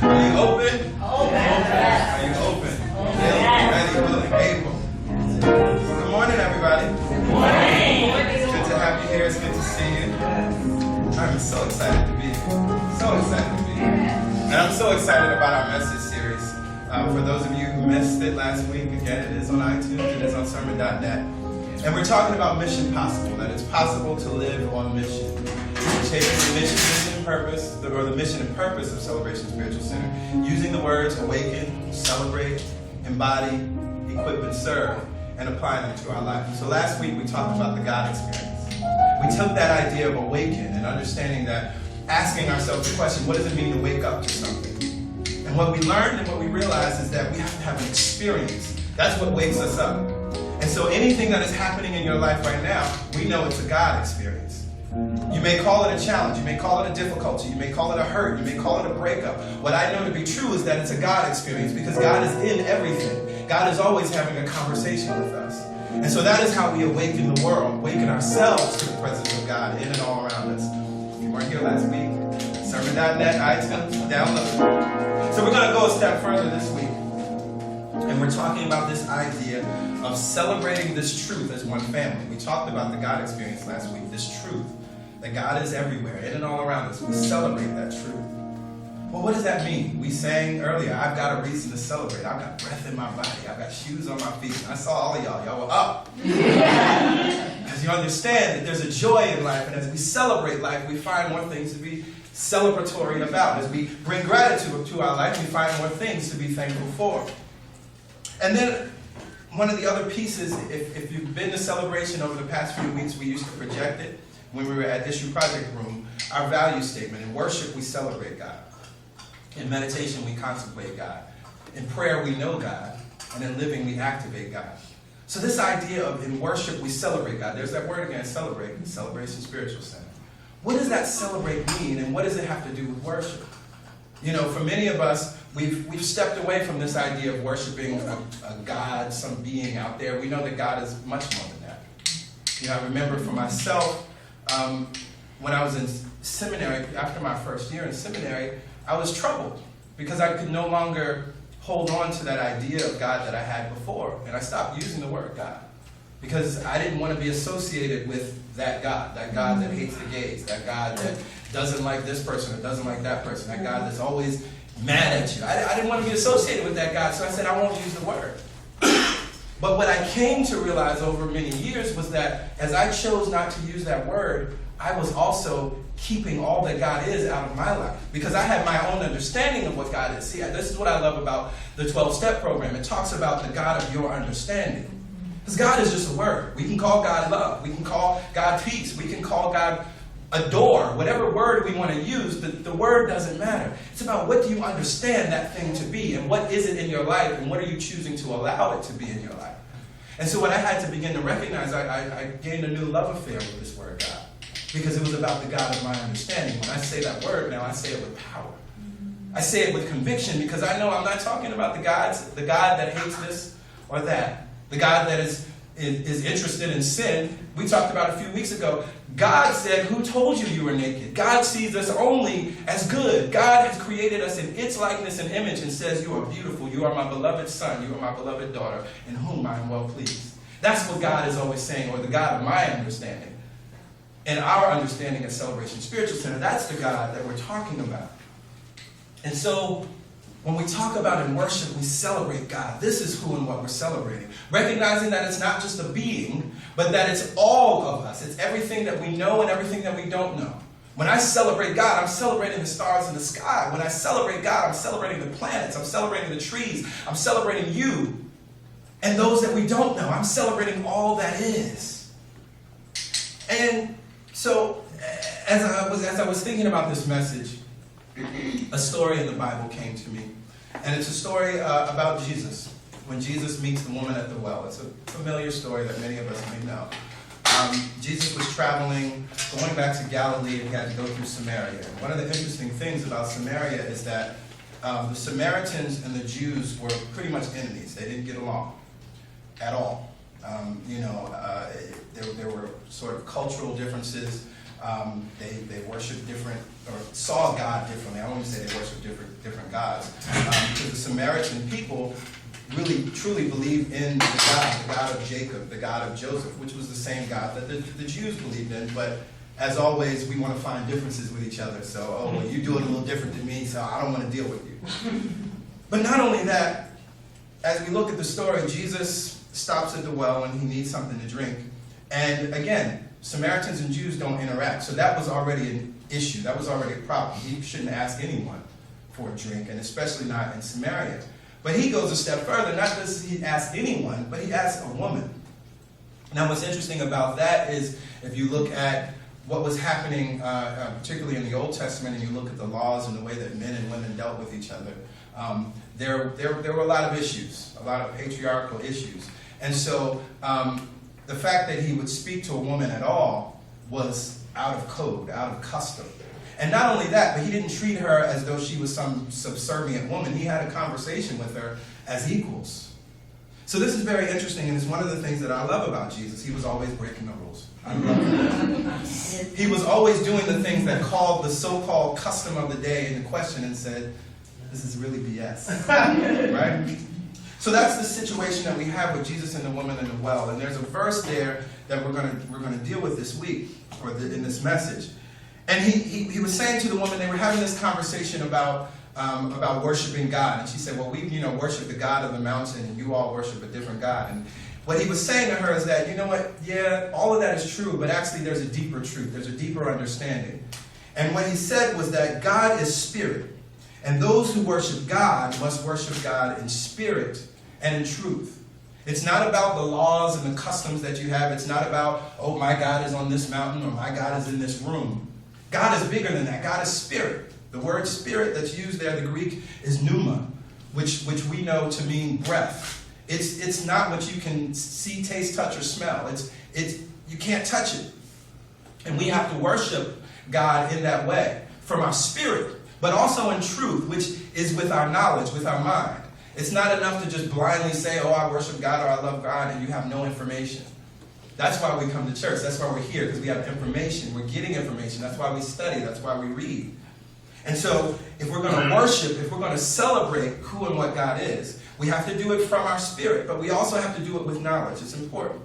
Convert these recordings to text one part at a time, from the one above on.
Are you open? Are you open? Ready, willing, able. Well, good morning, everybody. Good morning. It's good to have you here. It's good to see you. I'm so excited to be here. So excited to be here. And I'm so excited about our message series. For those of you who missed it last week, again, it is on iTunes, it is on sermon.net. And we're talking about mission possible, that it's possible to live on mission. Taking the mission and purpose, or the mission and purpose of Celebration Spiritual Center, using the words awaken, celebrate, embody, equip, and serve, and applying them to our life. So last week we talked about the God experience. We took that idea of awaken and understanding that, asking ourselves the question, what does it mean to wake up to something? And what we learned and what we realized is that we have to have an experience. That's what wakes us up. And so anything that is happening in your life right now, we know it's a God experience. You may call it a challenge, you may call it a difficulty, you may call it a hurt, you may call it a breakup. What I know to be true is that it's a God experience because God is in everything. God is always having a conversation with us. And so that is how we awaken the world, awaken ourselves to the presence of God in and all around us. If you weren't here last week, sermon.net, iTunes, download. So we're going to go a step further this week. And we're talking about this idea of celebrating this truth as one family. We talked about the God experience last week, this truth, that God is everywhere, in and all around us. We celebrate that truth. Well, what does that mean? We sang earlier, I've got a reason to celebrate. I've got breath in my body. I've got shoes on my feet. And I saw all of y'all. Y'all were up. Because you understand that there's a joy in life. And as we celebrate life, we find more things to be celebratory about. As we bring gratitude to our life, we find more things to be thankful for. And then one of the other pieces, if you've been to Celebration over the past few weeks, we used to project it when we were at Issue Project Room, our value statement. In worship, we celebrate God. In meditation, we contemplate God. In prayer, we know God. And in living, we activate God. So this idea of in worship, we celebrate God. There's that word again, celebrate, Celebration Spiritual Center. What does that celebrate mean, and what does it have to do with worship? You know, for many of us, we've stepped away from this idea of worshiping a God, some being out there. We know that God is much more than that. You know, I remember for myself, when I was in seminary, after my first year in seminary, I was troubled because I could no longer hold on to that idea of God that I had before. And I stopped using the word God because I didn't want to be associated with that God that hates the gays, that God that doesn't like this person or doesn't like that person, that God that's always mad at you. I didn't want to be associated with that God, so I said I won't use the word. But what I came to realize over many years was that as I chose not to use that word, I was also keeping all that God is out of my life because I had my own understanding of what God is. See, this is what I love about the 12-step program. It talks about the God of your understanding. Because God is just a word. We can call God love. We can call God peace. We can call God adore. Whatever word we want to use, the word doesn't matter. It's about what do you understand that thing to be and what is it in your life and what are you choosing to allow it to be in your life. And so what I had to begin to recognize, I gained a new love affair with this word God because it was about the God of my understanding. When I say that word now, I say it with power. I say it with conviction because I know I'm not talking about the God that hates this or that. The God that is interested in sin. We talked about a few weeks ago. God said, who told you you were naked? God sees us only as good. God has created us in its likeness and image and says, you are beautiful. You are my beloved son. You are my beloved daughter in whom I am well pleased. That's what God is always saying, or the God of my understanding. And our understanding at Celebration Spiritual Center, that's the God that we're talking about. And so when we talk about in worship, we celebrate God. This is who and what we're celebrating. Recognizing that it's not just a being, but that it's all of us. It's everything that we know and everything that we don't know. When I celebrate God, I'm celebrating the stars in the sky. When I celebrate God, I'm celebrating the planets. I'm celebrating the trees. I'm celebrating you and those that we don't know. I'm celebrating all that is. And so as I was thinking about this message, a story in the Bible came to me. And it's a story about Jesus, when Jesus meets the woman at the well. It's a familiar story that many of us may know. Jesus was traveling, going back to Galilee, and he had to go through Samaria. And one of the interesting things about Samaria is that the Samaritans and the Jews were pretty much enemies. They didn't get along at all. There were sort of cultural differences. They worship different, or saw God differently. I don't want to say they worship different gods. Because the Samaritan people really, truly believed in the God of Jacob, the God of Joseph, which was the same God that the Jews believed in. But as always, we want to find differences with each other. So, oh, well, you do it a little different than me, so I don't want to deal with you. But not only that, as we look at the story, Jesus stops at the well when he needs something to drink. And again, Samaritans and Jews don't interact. So that was already an issue. That was already a problem. He shouldn't ask anyone for a drink, and especially not in Samaria. But he goes a step further. Not does he ask anyone, but he asks a woman. Now, what's interesting about that is if you look at what was happening, particularly in the Old Testament, and you look at the laws and the way that men and women dealt with each other, there were a lot of issues, a lot of patriarchal issues. And so the fact that he would speak to a woman at all was out of code, out of custom. And not only that, but he didn't treat her as though she was some subservient woman. He had a conversation with her as equals. So this is very interesting, and it's one of the things that I love about Jesus. He was always breaking the rules. I love that. He was always doing the things that called the so-called custom of the day into question and said, this is really BS. Right? So that's the situation that we have with Jesus and the woman in the well. And there's a verse there that we're going to deal with this week, or in this message. And he was saying to the woman, they were having this conversation about worshiping God. And she said, well, we worship the God of the mountain, and you all worship a different God. And what he was saying to her is that, you know what, yeah, all of that is true, but actually there's a deeper truth. There's a deeper understanding. And what he said was that God is spirit. And those who worship God must worship God in spirit and in truth. It's not about the laws and the customs that you have. It's not about, oh, my God is on this mountain, or my God is in this room. God is bigger than that. God is spirit. The word spirit that's used there, the Greek, is pneuma, which we know to mean breath. It's not what you can see, taste, touch, or smell. You can't touch it. And we have to worship God in that way, from our spirit, but also in truth, which is with our knowledge, with our mind. It's not enough to just blindly say, oh, I worship God, or I love God, and you have no information. That's why we come to church. That's why we're here, because we have information. We're getting information. That's why we study. That's why we read. And so if we're going to worship, if we're going to celebrate who and what God is, we have to do it from our spirit, but we also have to do it with knowledge. It's important.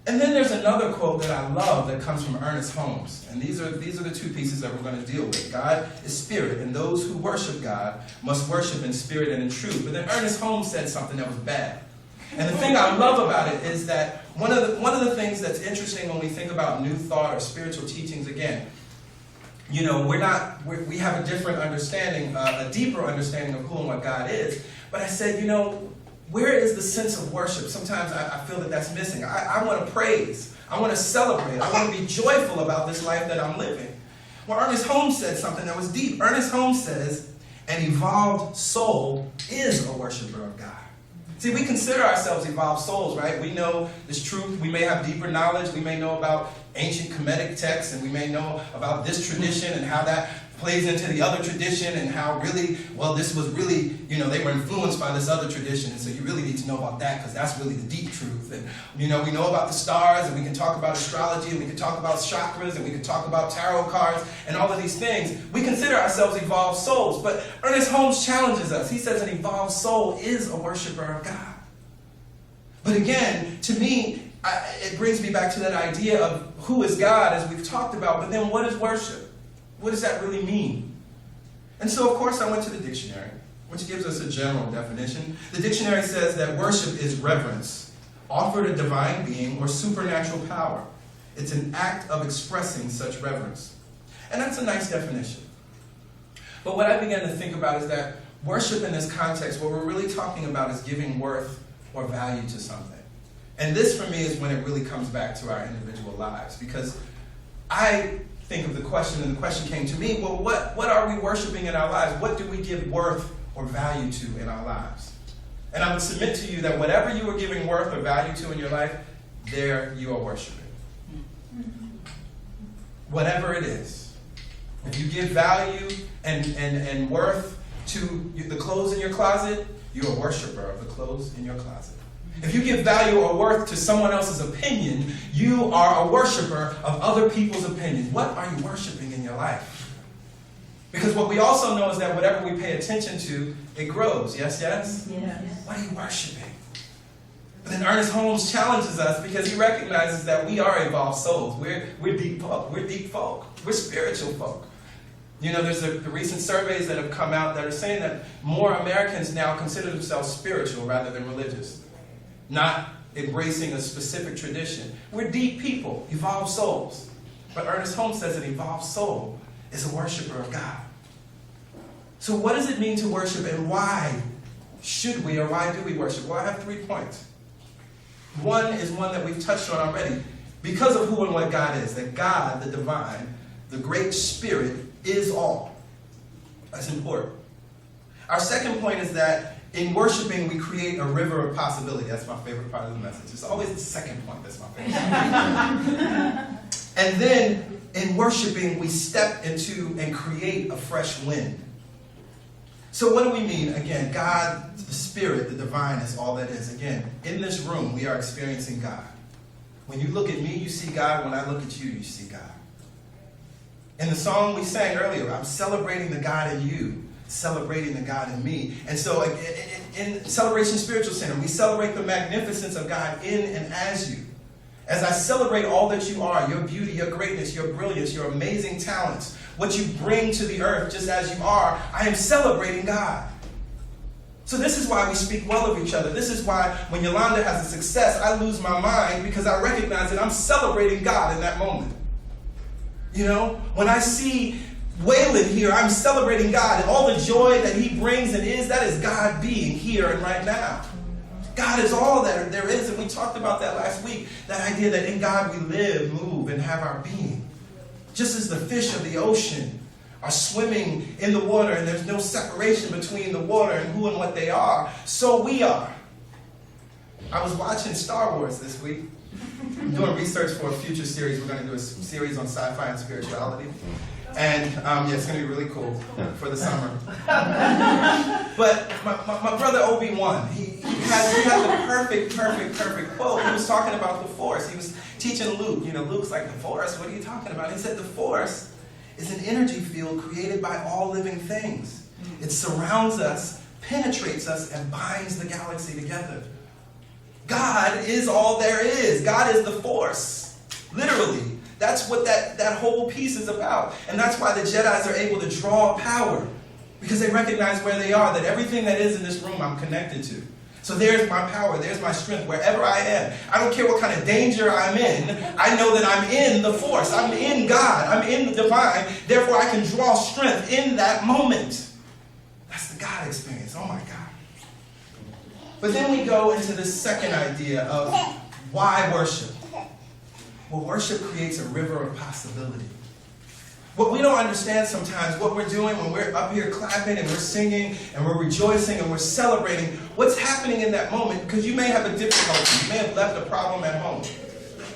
And then there's another quote that I love that comes from Ernest Holmes. And these are the two pieces that we're going to deal with. God is spirit, and those who worship God must worship in spirit and in truth. But then Ernest Holmes said something that was bad. And the thing I love about it is that one of the things that's interesting when we think about new thought or spiritual teachings, again, we have a different understanding, a deeper understanding of who and what God is. But I said, where is the sense of worship? Sometimes I feel that that's missing. I want to praise. I want to celebrate. I want to be joyful about this life that I'm living. Well, Ernest Holmes said something that was deep. Ernest Holmes says, an evolved soul is a worshiper of God. See, we consider ourselves evolved souls, right? We know this truth. We may have deeper knowledge. We may know about ancient Kemetic texts, and we may know about this tradition and how that plays into the other tradition, and how really, this was really, they were influenced by this other tradition, and so you really need to know about that because that's really the deep truth. And, we know about the stars, and we can talk about astrology, and we can talk about chakras, and we can talk about tarot cards, and all of these things. We consider ourselves evolved souls, but Ernest Holmes challenges us. He says an evolved soul is a worshiper of God. But again, to me, it brings me back to that idea of who is God, as we've talked about, but then what is worship? What does that really mean? And so, of course, I went to the dictionary, which gives us a general definition. The dictionary says that worship is reverence, offered a divine being or supernatural power. It's an act of expressing such reverence. And that's a nice definition. But what I began to think about is that worship in this context, what we're really talking about is giving worth or value to something. And this, for me, is when it really comes back to our individual lives. Because I think of the question, and the question came to me, well, what are we worshiping in our lives? What do we give worth or value to in our lives? And I would submit to you that whatever you are giving worth or value to in your life, there you are worshiping. Whatever it is. If you give value and worth to the clothes in your closet, you're a worshiper of the clothes in your closet. If you give value or worth to someone else's opinion, you are a worshiper of other people's opinions. What are you worshiping in your life? Because what we also know is that whatever we pay attention to, it grows. Yes, yes? Yes. What are you worshiping? But then Ernest Holmes challenges us because he recognizes that we are evolved souls. We're deep folk. We're deep folk. We're spiritual folk. You know, there's the recent surveys that have come out that are saying that more Americans now consider themselves spiritual rather than religious, not embracing a specific tradition. We're deep people, evolved souls. But Ernest Holmes says an evolved soul is a worshiper of God. So what does it mean to worship, and why should we or why do we worship? Well, I have 3 points. One is one that we've touched on already. Because of who and what God is, that God, the divine, the great spirit, is all. That's important. Our second point is that in worshiping, we create a river of possibility. That's my favorite part of the message. It's always the second point that's my favorite. And then in worshiping, we step into and create a fresh wind. So what do we mean? Again, God, the Spirit, the divine is all that is. Again, in this room, we are experiencing God. When you look at me, you see God. When I look at you, you see God. In the song we sang earlier, I'm celebrating the God in you, celebrating the God in me. And so in Celebration Spiritual Center, we celebrate the magnificence of God in and as you. As I celebrate all that you are, your beauty, your greatness, your brilliance, your amazing talents, what you bring to the earth just as you are, I am celebrating God. So this is why we speak well of each other. This is why when Yolanda has a success, I lose my mind because I recognize that I'm celebrating God in that moment. You know, when I see Waylon here, I'm celebrating God and all the joy that he brings and is, that is God being here and right now. God is all that there is, and we talked about that last week, that idea that in God we live, move, and have our being. Just as the fish of the ocean are swimming in the water and there's no separation between the water and who and what they are, so we are. I was watching Star Wars this week. I'm doing research for a future series. We're going to do a series on sci-fi and spirituality. And yeah, it's going to be really cool for the summer. But my brother Obi-Wan, he had the perfect quote. He was talking about the Force. He was teaching Luke. You know, Luke's like, the Force? What are you talking about? He said the Force is an energy field created by all living things. It surrounds us, penetrates us, and binds the galaxy together. God is all there is. God is the Force. Literally. That's what that whole piece is about. And that's why the Jedis are able to draw power. Because they recognize where they are, that everything that is in this room I'm connected to. So there's my power, there's my strength, wherever I am. I don't care what kind of danger I'm in. I know that I'm in the Force. I'm in God. I'm in the divine. Therefore, I can draw strength in that moment. That's the God experience. Oh my God. But then we go into the second idea of why worship. Well, worship creates a river of possibility. What we don't understand sometimes, what we're doing when we're up here clapping and we're singing and we're rejoicing and we're celebrating, what's happening in that moment, because you may have a difficulty. You may have left a problem at home.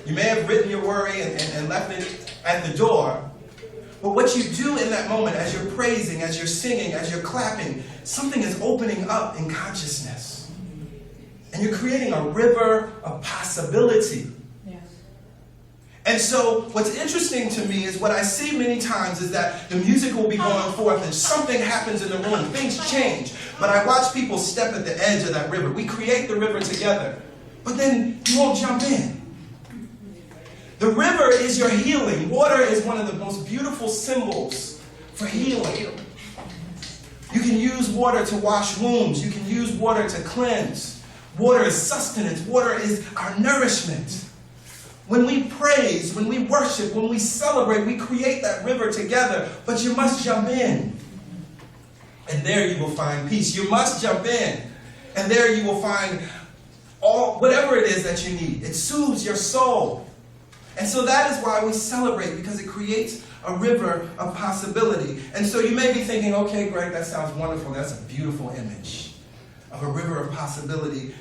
You may have written your worry and left it at the door. But what you do in that moment, as you're praising, as you're singing, as you're clapping, something is opening up in consciousness. And you're creating a river of possibility. And so what's interesting to me is what I see many times is that the music will be going forth and something happens in the room. Things change. But I watch people step at the edge of that river. We create the river together. But then you won't jump in. The river is your healing. Water is one of the most beautiful symbols for healing. You can use water to wash wounds. You can use water to cleanse. Water is sustenance. Water is our nourishment. When we praise, when we worship, when we celebrate, we create that river together. But you must jump in. And there you will find peace. You must jump in. And there you will find whatever it is that you need. It soothes your soul. And so that is why we celebrate, because it creates a river of possibility. And so you may be thinking, okay, Greg, that sounds wonderful. That's a beautiful image of a river of possibility.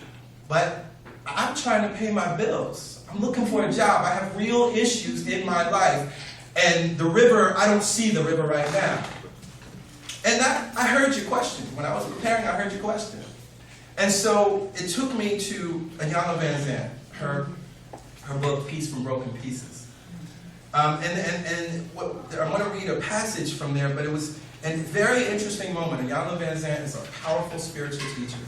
But I'm trying to pay my bills. I'm looking for a job. I have real issues in my life. And the river, I don't see the river right now. And I heard your question. When I was preparing, I heard your question. And so it took me to Iyanla Vanzant, her book, Peace from Broken Pieces. I want to read a passage from there, but it was a very interesting moment. Iyanla Vanzant is a powerful spiritual teacher.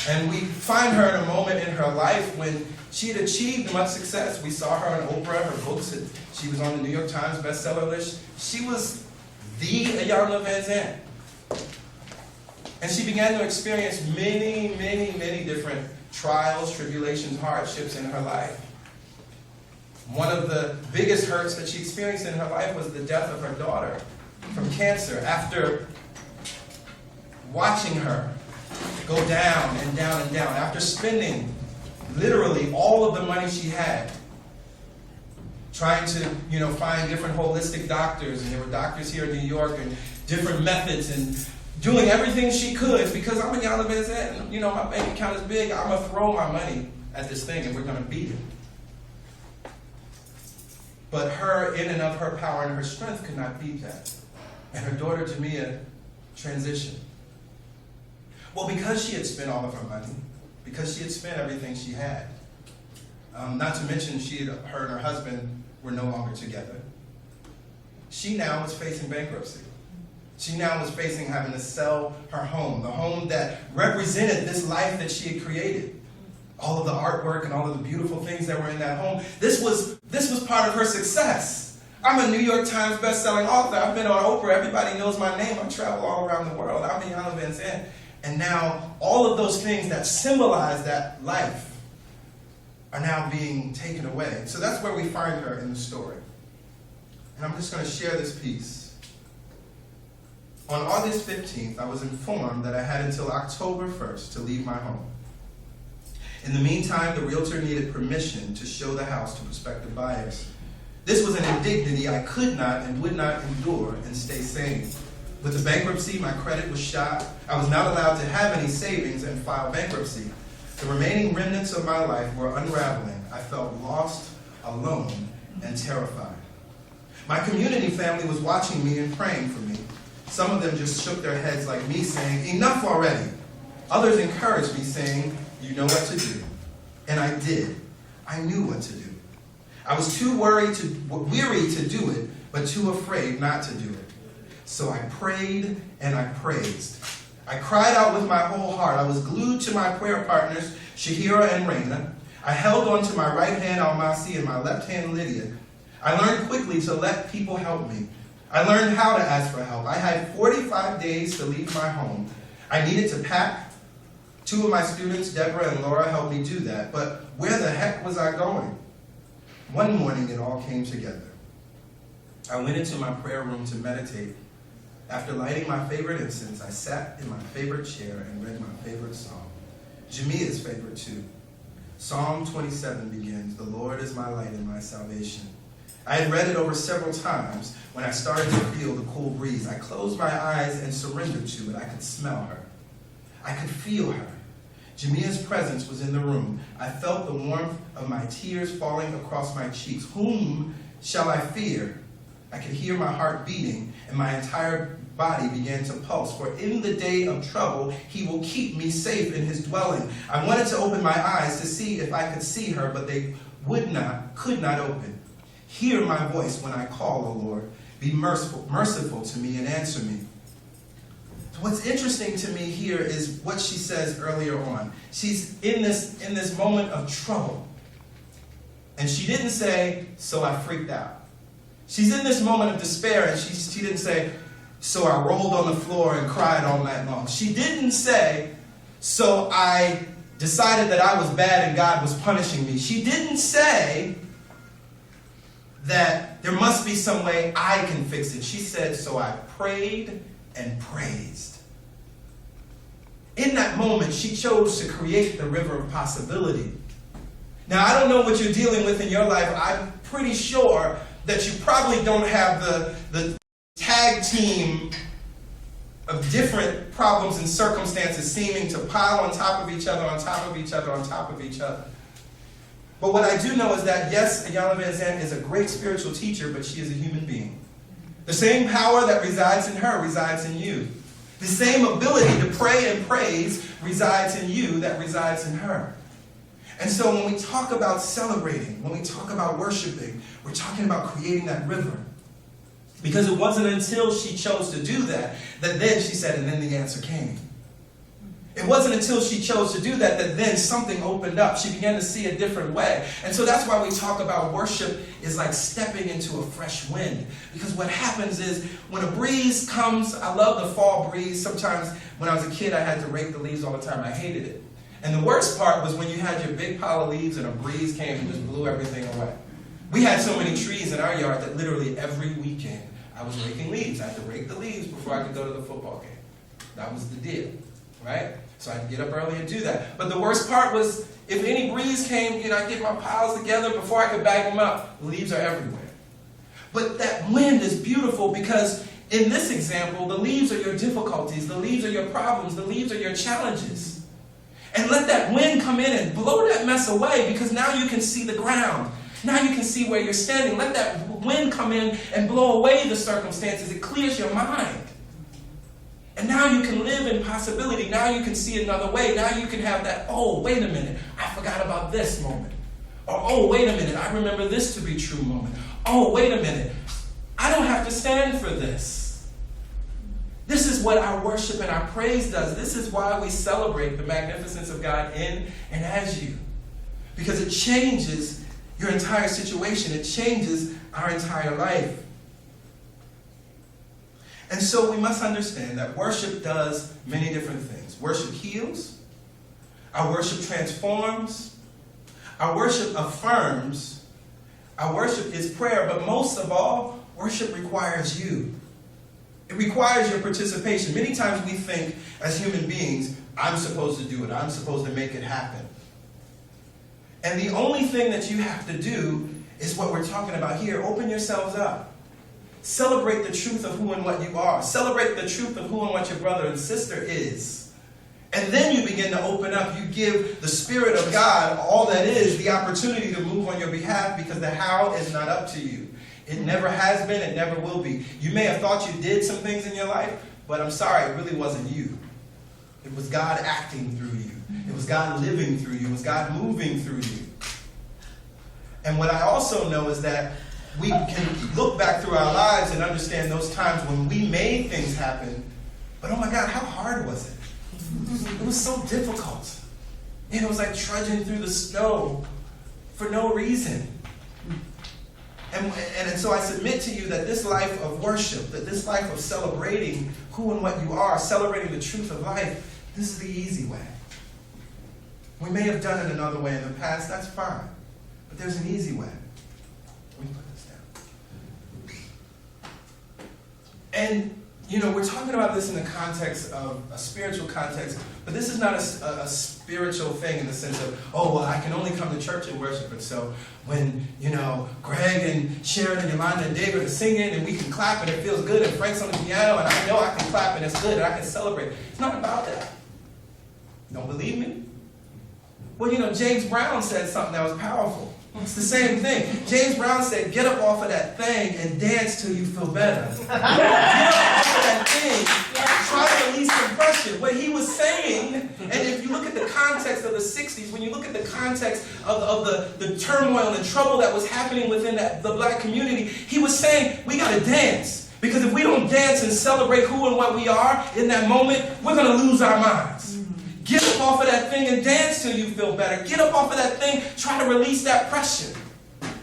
And we find her in a moment in her life when she had achieved much success. We saw her on Oprah, her books, she was on the New York Times bestseller list. She was the Iyanla Vanzant. And she began to experience many, many, many different trials, tribulations, hardships in her life. One of the biggest hurts that she experienced in her life was the death of her daughter from cancer. After watching her go down and down and down, after spending literally all of the money she had, trying to, find different holistic doctors, and there were doctors here in New York and different methods, and doing everything she could, because I'm Iyanla Vanzant, and my bank account is big, I'm going to throw my money at this thing and we're going to beat it. But her, in and of her power and her strength, could not beat that. And her daughter, Jamia, transitioned. Well, because she had spent all of her money, because she had spent everything she had, not to mention her and her husband were no longer together, she now was facing bankruptcy. She now was facing having to sell her home, the home that represented this life that she had created. All of the artwork and all of the beautiful things that were in that home. This was part of her success. I'm a New York Times bestselling author. I've been on Oprah. Everybody knows my name. I travel all around the world. I'm Iyanla Vanzant. And now all of those things that symbolize that life are now being taken away. So that's where we find her in the story. And I'm just going to share this piece. On August 15th, I was informed that I had until October 1st to leave my home. In the meantime, the realtor needed permission to show the house to prospective buyers. This was an indignity I could not and would not endure and stay sane. With the bankruptcy, my credit was shot. I was not allowed to have any savings and file bankruptcy. The remaining remnants of my life were unraveling. I felt lost, alone, and terrified. My community family was watching me and praying for me. Some of them just shook their heads like me, saying, "Enough already." Others encouraged me, saying, "You know what to do." And I did. I knew what to do. I was too weary to do it, but too afraid not to do it. So I prayed and I praised. I cried out with my whole heart. I was glued to my prayer partners, Shahira and Raina. I held on to my right hand, Almasi, and my left hand, Lydia. I learned quickly to let people help me. I learned how to ask for help. I had 45 days to leave my home. I needed to pack. 2 of my students, Deborah and Laura, helped me do that. But where the heck was I going? One morning, it all came together. I went into my prayer room to meditate. After lighting my favorite incense, I sat in my favorite chair and read my favorite psalm. Jamia's favorite too. Psalm 27 begins, "The Lord is my light and my salvation." I had read it over several times when I started to feel the cool breeze. I closed my eyes and surrendered to it. I could smell her. I could feel her. Jamia's presence was in the room. I felt the warmth of my tears falling across my cheeks. Whom shall I fear? I could hear my heart beating, and my entire body began to pulse. For in the day of trouble, he will keep me safe in his dwelling. I wanted to open my eyes to see if I could see her, but they could not open. Hear my voice when I call, O Lord. Be merciful to me and answer me. What's interesting to me here is what she says earlier on. She's in this moment of trouble. And she didn't say, "So I freaked out." She's in this moment of despair, and she didn't say, "So I rolled on the floor and cried all night long." She didn't say, "So I decided that I was bad and God was punishing me." She didn't say that there must be some way I can fix it. She said, "So I prayed and praised." In that moment, she chose to create the river of possibility. Now, I don't know what you're dealing with in your life. I'm pretty sure that you probably don't have the tag team of different problems and circumstances seeming to pile on top of each other, on top of each other, on top of each other. But what I do know is that, yes, Iyanla Vanzant is a great spiritual teacher, but she is a human being. The same power that resides in her resides in you. The same ability to pray and praise resides in you that resides in her. And so when we talk about celebrating, when we talk about worshiping, we're talking about creating that river. Because it wasn't until she chose to do that, that then she said, and then the answer came. It wasn't until she chose to do that, that then something opened up. She began to see a different way. And so that's why we talk about worship is like stepping into a fresh wind. Because what happens is when a breeze comes, I love the fall breeze. Sometimes when I was a kid, I had to rake the leaves all the time. I hated it. And the worst part was when you had your big pile of leaves and a breeze came and just blew everything away. We had so many trees in our yard that literally every weekend I was raking leaves. I had to rake the leaves before I could go to the football game. That was the deal, right? So I'd get up early and do that. But the worst part was if any breeze came, I'd get my piles together before I could bag them up. The leaves are everywhere. But that wind is beautiful because in this example, the leaves are your difficulties. The leaves are your problems. The leaves are your challenges. And let that wind come in and blow that mess away because now you can see the ground. Now you can see where you're standing. Let that wind come in and blow away the circumstances. It clears your mind. And now you can live in possibility. Now you can see another way. Now you can have that, oh, wait a minute, I forgot about this moment. Or, oh, wait a minute, I remember this to be true moment. Oh, wait a minute, I don't have to stand for this. This is what our worship and our praise does. This is why we celebrate the magnificence of God in and as you. Because it changes your entire situation. It changes our entire life. And so we must understand that worship does many different things. Worship heals. Our worship transforms. Our worship affirms. Our worship is prayer. But most of all, worship requires you. It requires your participation. Many times we think, as human beings, I'm supposed to do it. I'm supposed to make it happen. And the only thing that you have to do is what we're talking about here. Open yourselves up. Celebrate the truth of who and what you are. Celebrate the truth of who and what your brother and sister is. And then you begin to open up. You give the Spirit of God, all that is, the opportunity to move on your behalf because the how is not up to you. It never has been. It never will be. You may have thought you did some things in your life, but I'm sorry, it really wasn't you. It was God acting through you. It was God living through you. It was God moving through you. And what I also know is that we can look back through our lives and understand those times when we made things happen, but oh my God, how hard was it? It was so difficult. And it was like trudging through the snow for no reason. And so I submit to you that this life of worship, that this life of celebrating who and what you are, celebrating the truth of life, this is the easy way. We may have done it another way in the past, that's fine. But there's an easy way. Let me put this down. And, we're talking about this in the context of a spiritual context, but this is not a spiritual thing in the sense of, oh, well, I can only come to church and worship it. So when, Greg and Sharon and Yolanda and David are singing and we can clap and it feels good and Frank's on the piano and I know I can clap and it's good and I can celebrate. It's not about that. Don't believe me? Well, James Brown said something that was powerful. It's the same thing. James Brown said, get up off of that thing and dance till you feel better. Get up off of that thing. Try to release some pressure. What he was saying, and if you look at the context of the 60s, when you look at the context of the turmoil and trouble that was happening within the black community, he was saying, we got to dance. Because if we don't dance and celebrate who and what we are in that moment, we're going to lose our minds. Get up off of that thing and dance till you feel better. Get up off of that thing, try to release that pressure.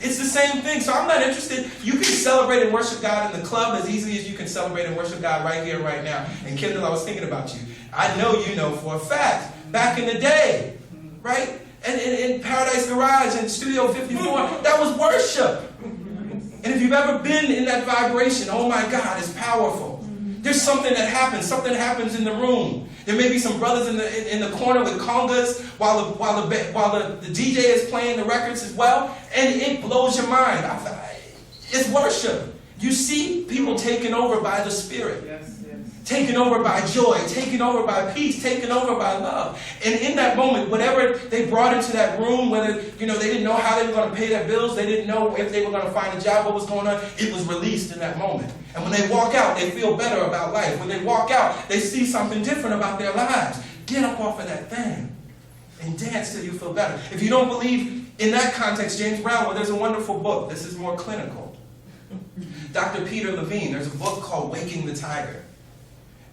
It's the same thing. So I'm not interested. You can celebrate and worship God in the club as easily as you can celebrate and worship God right here, right now. And Kendall, I was thinking about you. I know you know for a fact, back in the day, right? And in Paradise Garage and Studio 54, that was worship. And if you've ever been in that vibration, oh my God, it's powerful. There's something that happens. Something happens in the room. There may be some brothers in the corner with congas while the DJ is playing the records as well, and it blows your mind. It's worship. You see people taken over by the Spirit. Yes. taken over by joy, taken over by peace, taken over by love. And in that moment, whatever they brought into that room, whether, they didn't know how they were going to pay their bills, they didn't know if they were going to find a job, what was going on, it was released in that moment. And when they walk out, they feel better about life. When they walk out, they see something different about their lives. Get up off of that thing and dance till you feel better. If you don't believe in that context, James Brown, well, there's a wonderful book. This is more clinical. Dr. Peter Levine, there's a book called Waking the Tiger.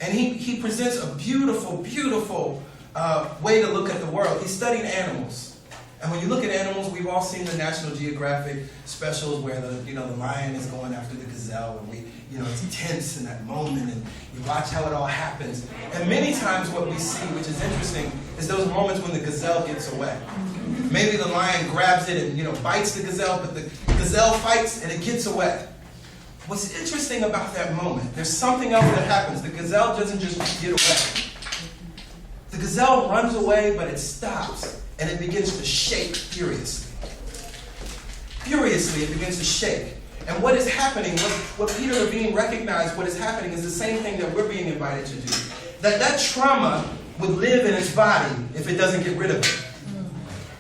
And he presents a beautiful, beautiful way to look at the world. He studied animals. And when you look at animals, we've all seen the National Geographic specials where the lion is going after the gazelle, and it's tense in that moment, and you watch how it all happens. And many times what we see, which is interesting, is those moments when the gazelle gets away. Maybe the lion grabs it and bites the gazelle, but the gazelle fights and it gets away. What's interesting about that moment, there's something else that happens. The gazelle doesn't just get away. The gazelle runs away, but it stops. And it begins to shake furiously. Furiously, it begins to shake. And what is happening, what Peter Levine recognized, what is happening is the same thing that we're being invited to do. That trauma would live in its body if it doesn't get rid of it.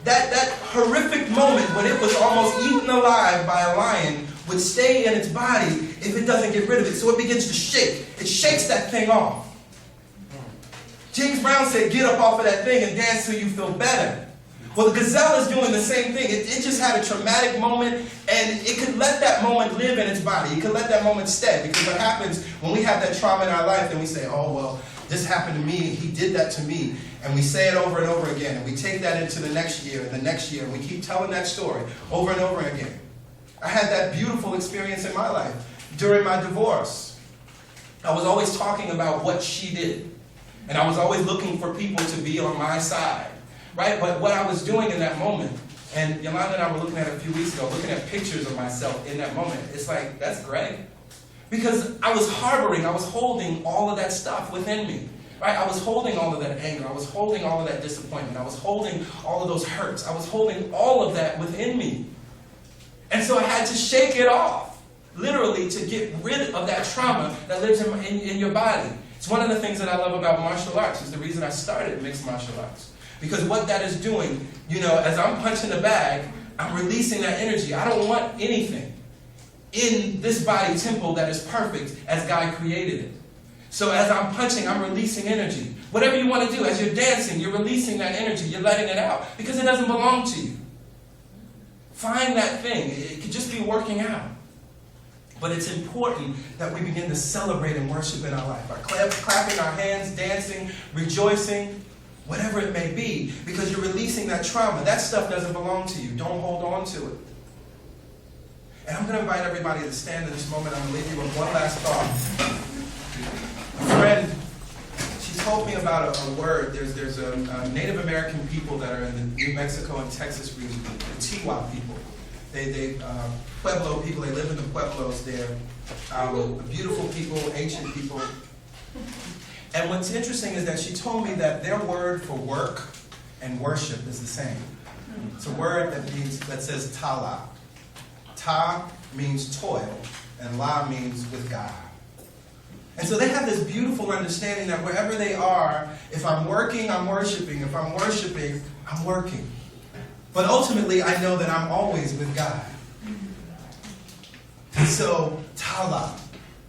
That horrific moment when it was almost eaten alive by a lion would stay in its body if it doesn't get rid of it. So it begins to shake. It shakes that thing off. James Brown said, get up off of that thing and dance till you feel better. Well, the gazelle is doing the same thing. It just had a traumatic moment, and it could let that moment live in its body. It could let that moment stay. Because what happens when we have that trauma in our life, and we say, oh, well, this happened to me, he did that to me. And we say it over and over again, and we take that into the next year, and the next year, and we keep telling that story over and over again. I had that beautiful experience in my life during my divorce. I was always talking about what she did. And I was always looking for people to be on my side, right? But what I was doing in that moment, and Yolanda and I were looking at it a few weeks ago, looking at pictures of myself in that moment, it's like, that's Greg. Because I was harboring, I was holding all of that stuff within me, right? I was holding all of that anger, I was holding all of that disappointment, I was holding all of those hurts, I was holding all of that within me. And so I had to shake it off, literally, to get rid of that trauma that lives in your body. It's one of the things that I love about martial arts. It's the reason I started mixed martial arts. Because what that is doing, as I'm punching the bag, I'm releasing that energy. I don't want anything in this body temple that is perfect as God created it. So as I'm punching, I'm releasing energy. Whatever you want to do, as you're dancing, you're releasing that energy. You're letting it out because it doesn't belong to you. Find that thing. It could just be working out. But it's important that we begin to celebrate and worship in our life. By clapping our hands, dancing, rejoicing, whatever it may be, because you're releasing that trauma. That stuff doesn't belong to you. Don't hold on to it. And I'm going to invite everybody to stand in this moment. I'm going to leave you with one last thought. A friend, she told me about a word. There's a Native American people that are in the New Mexico and Texas region, the Tiwa people. They Pueblo people, they live in the Pueblos there. Beautiful people, ancient people. And what's interesting is that she told me that their word for work and worship is the same. It's a word that says tala. Ta means toil, and la means with God. And so they have this beautiful understanding that wherever they are, if I'm working, I'm worshiping. If I'm worshiping, I'm working. But ultimately, I know that I'm always with God. And so, tala,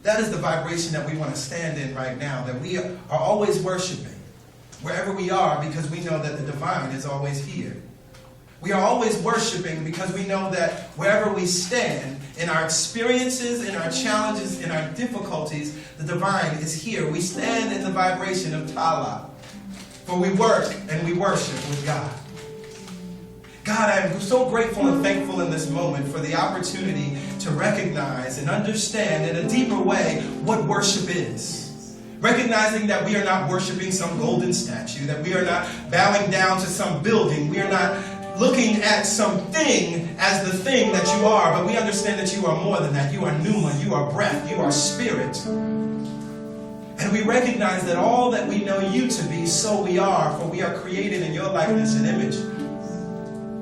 that is the vibration that we want to stand in right now, that we are always worshiping, wherever we are, because we know that the divine is always here. We are always worshiping because we know that wherever we stand, in our experiences, in our challenges, in our difficulties, the divine is here. We stand in the vibration of tala, for we work and we worship with God. God, I'm so grateful and thankful in this moment for the opportunity to recognize and understand in a deeper way what worship is. Recognizing that we are not worshiping some golden statue, that we are not bowing down to some building, we are not looking at something as the thing that you are, but we understand that you are more than that. You are pneuma, you are breath, you are spirit. And we recognize that all that we know you to be, so we are, for we are created in your likeness and image.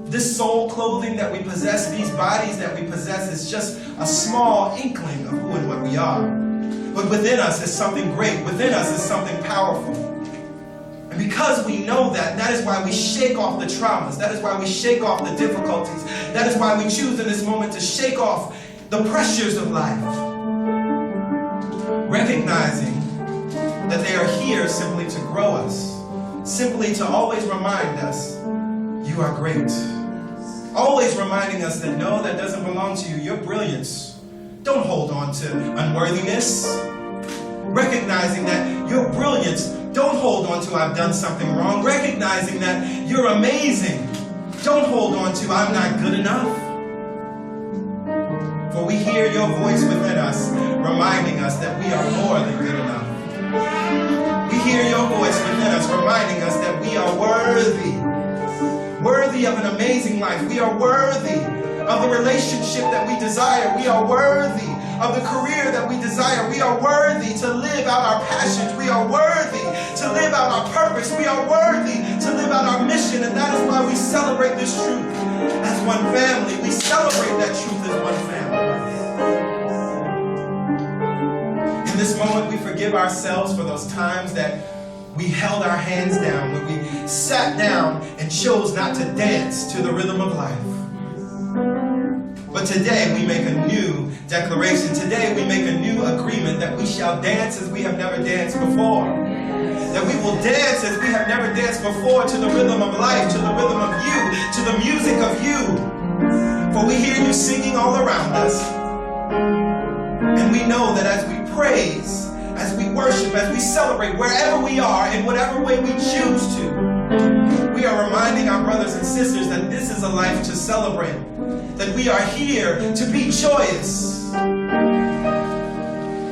This soul clothing that we possess, these bodies that we possess, is just a small inkling of who and what we are. But within us is something great. Within us is something powerful. And because we know that, that is why we shake off the traumas. That is why we shake off the difficulties. That is why we choose in this moment to shake off the pressures of life. Recognizing that they are here simply to grow us. Simply to always remind us, you are great. Always reminding us that no, that doesn't belong to you. Your brilliance. Don't hold on to unworthiness. Recognizing that your brilliance, don't hold on to I've done something wrong. Recognizing that you're amazing. Don't hold on to I'm not good enough. For we hear your voice within us, reminding us that we are more than good enough. We hear your voice within us, reminding us that we are worthy. Worthy of an amazing life. We are worthy of the relationship that we desire. We are worthy of the career that we desire. We are worthy to live out our passions. We are worthy to live out our purpose. We are worthy to live out our mission. And that is why we celebrate this truth as one family. We celebrate that truth as one family. In this moment, we forgive ourselves for those times that we held our hands down, when we sat down and chose not to dance to the rhythm of life. But today we make a new declaration. Today we make a new agreement that we shall dance as we have never danced before. That we will dance as we have never danced before to the rhythm of life, to the rhythm of you, to the music of you. For we hear you singing all around us. And we know that as we praise, as we worship, as we celebrate, wherever we are, in whatever way we choose to, we are reminding our brothers and sisters that this is a life to celebrate, that we are here to be joyous.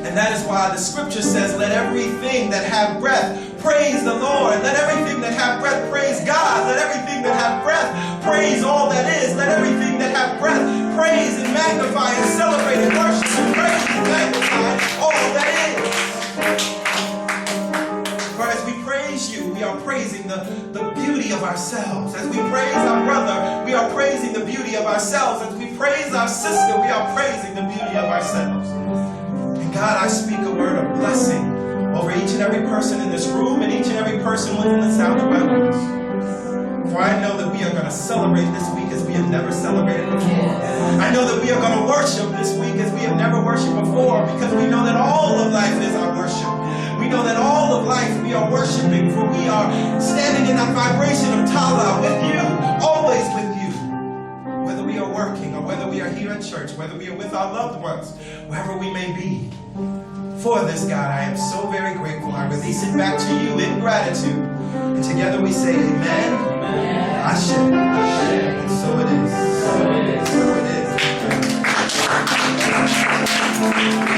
And that is why the scripture says, let everything that have breath praise the Lord. Let everything that have breath praise God. Let everything that have breath praise all that is. Let everything that have breath praise and magnify and celebrate and worship and praise and magnify all that is. For as we praise you, we are praising the beauty of ourselves. As we praise our brother, we are praising the beauty of ourselves. As we praise our sister, we are praising the beauty of ourselves. And God, I speak a word of blessing over each and every person in this room and each and every person within the sound of my voice. For I know that we are going to celebrate this week as we have never celebrated before. I know that we are going to worship this week as we have never worshiped before, because we know that all of life is our worship. We know that all of life we are worshiping, for we are standing in that vibration of Tala with you, always with you. Whether we are working or whether we are here at church, whether we are with our loved ones, wherever we may be. For this, God, I am so very grateful. I release it back to you in gratitude. And together we say amen. Amen. Ashe. Ashe. And so it is. So it is. So it is.